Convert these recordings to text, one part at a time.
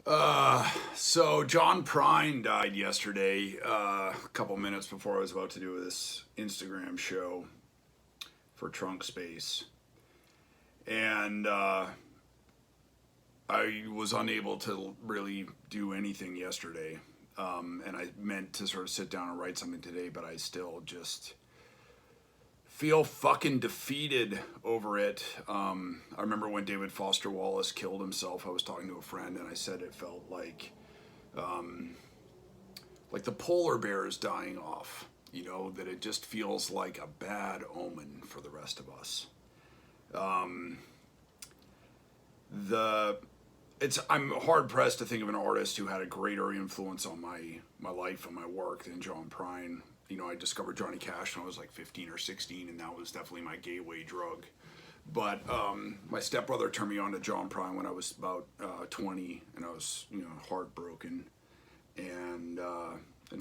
So John Prine died yesterday, a couple minutes before I was about to do this Instagram show for Trunk Space, and I was unable to really do anything yesterday. And I meant to sort of sit down and write something today, but I still just feel fucking defeated over it. I remember when David Foster Wallace killed himself. I was talking to a friend, and I said it felt like the polar bear is dying off. You know, that it just feels like a bad omen for the rest of us. The I'm hard pressed to think of an artist who had a greater influence on my life and my work than John Prine. You know, I discovered Johnny Cash when I was like 15 or 16, and that was definitely my gateway drug. But my stepbrother turned me on to John Prine when I was about 20, and I was, heartbroken and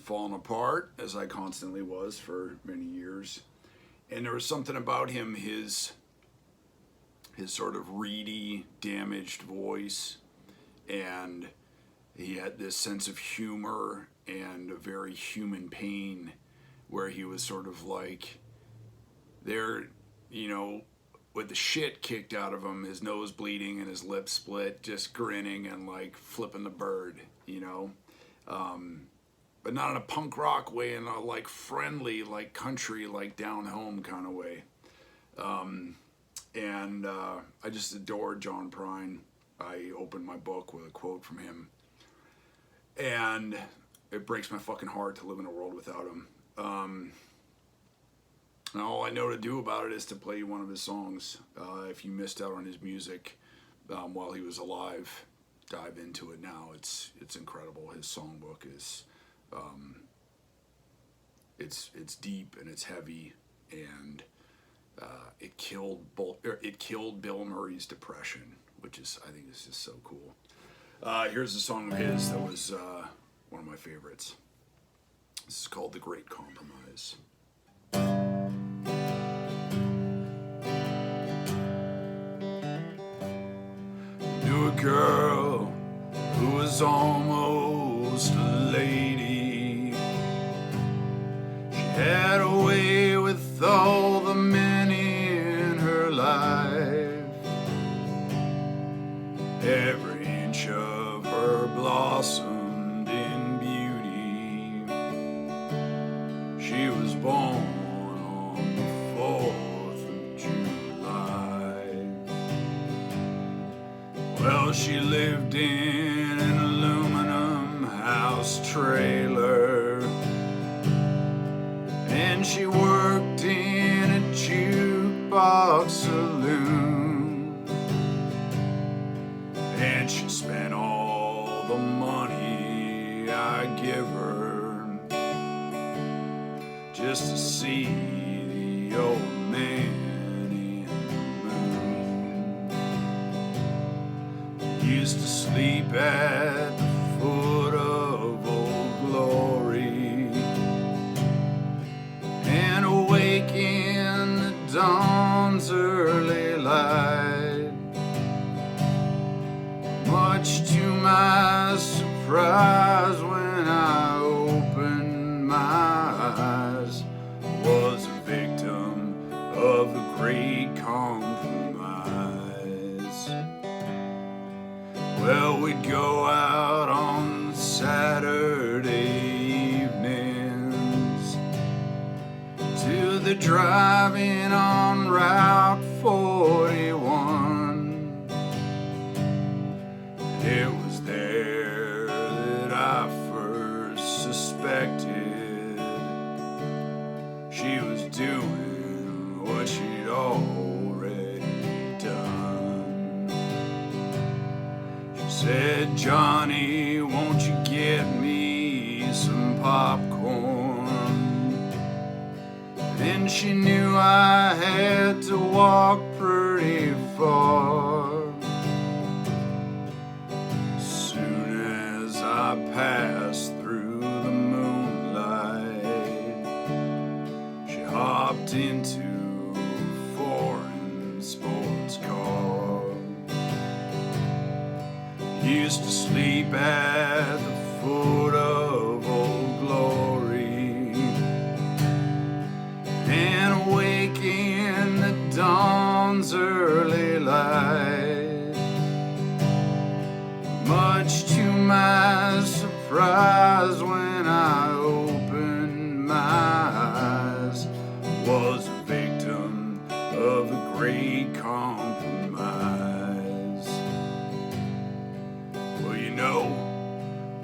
falling apart, as I constantly was for many years. And there was something about him, his sort of reedy, damaged voice, and he had this sense of humor and a very human pain where he was sort of like there, with the shit kicked out of him, his nose bleeding and his lips split, just grinning and like flipping the bird, but not in a punk rock way, in a like friendly, like country, like down home kind of way. And I just adored John Prine. I opened my book with a quote from him, and it breaks my fucking heart to live in a world without him. And all I know to do about it is to play you one of his songs. If you missed out on his music while he was alive, dive into it now. It's incredible. His songbook is it's deep and it's heavy, and it killed Bill Murray's depression, which I think is just so cool. Here's a song of his that was one of my favorites. This is called "The Great Compromise." Knew a girl who was almost a lady. She had a way with all the men in her life. Every inch of her blossomed in beauty. She was born on the 4th of July. Well, she lived in an aluminum house trailer, and she worked in a jukebox saloon, and she spent all the money I give her just to see the old man in the moon. Used to sleep at the foot of Old Glory and awake in the dawn's early light. Much to my surprise, when I opened my eyes, I was a victim of the Great Compromise. Well, we'd go out on Saturday evenings to the drive-in on Route 41. It was there that I first suspected she was doing what she'd already done. She said, "Johnny, won't you get me some popcorn?" Then she knew I had to walk pretty far. Soon as I passed through the moonlight, she hopped into a foreign sports car. Used to sleep at the foot of Old Glory and awake in the dawn's early light. Much to my surprise, when I opened my eyes, was a victim of the great compromise. Well, you know,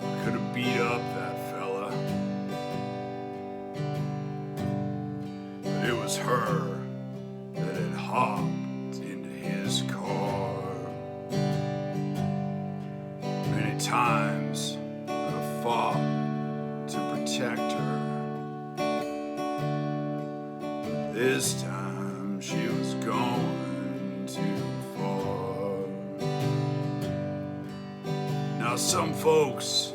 I could have beat up that fella, but it was her that had hopped into his car. Many times I fought to protect her, but this time she was going too far. Now some folks,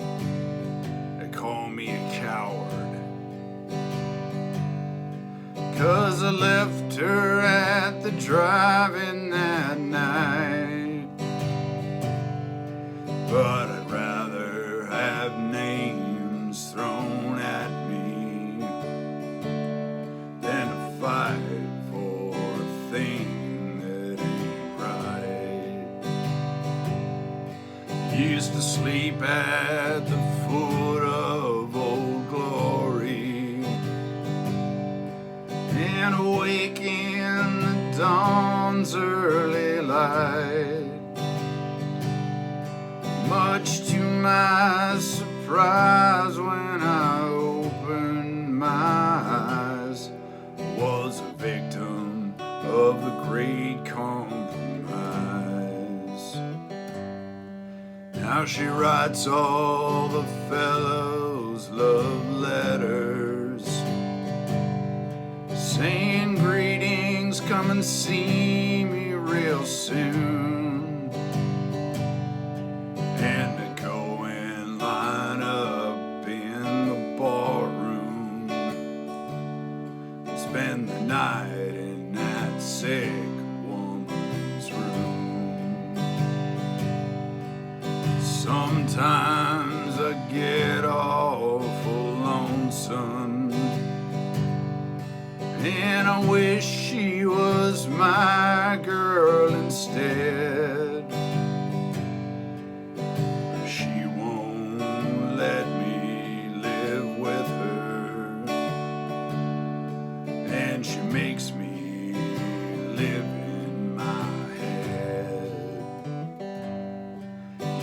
they call me a coward, 'cause I left her at the drive-in that night. But I'd rather have names thrown at me than to fight for a thing that ain't right. Used to sleep at the foot of Old Glory and awake in the dawn's early light. Much to my surprise, when I opened my eyes, was a victim of the great compromise. Now she writes all the fellows love letters, saying greetings, come and see me real soon. And to go and line up in the barroom and spend the night in that sick woman's room. Sometimes I get awful lonesome, and I wish she was my girl instead. She won't let me live with her, and she makes me live in my head.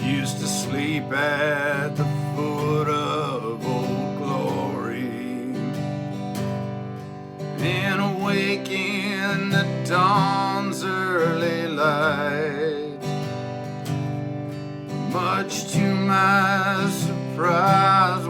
Used to sleep at the foot of Old Glory and awake in the dawn's early light. Much to my surprise,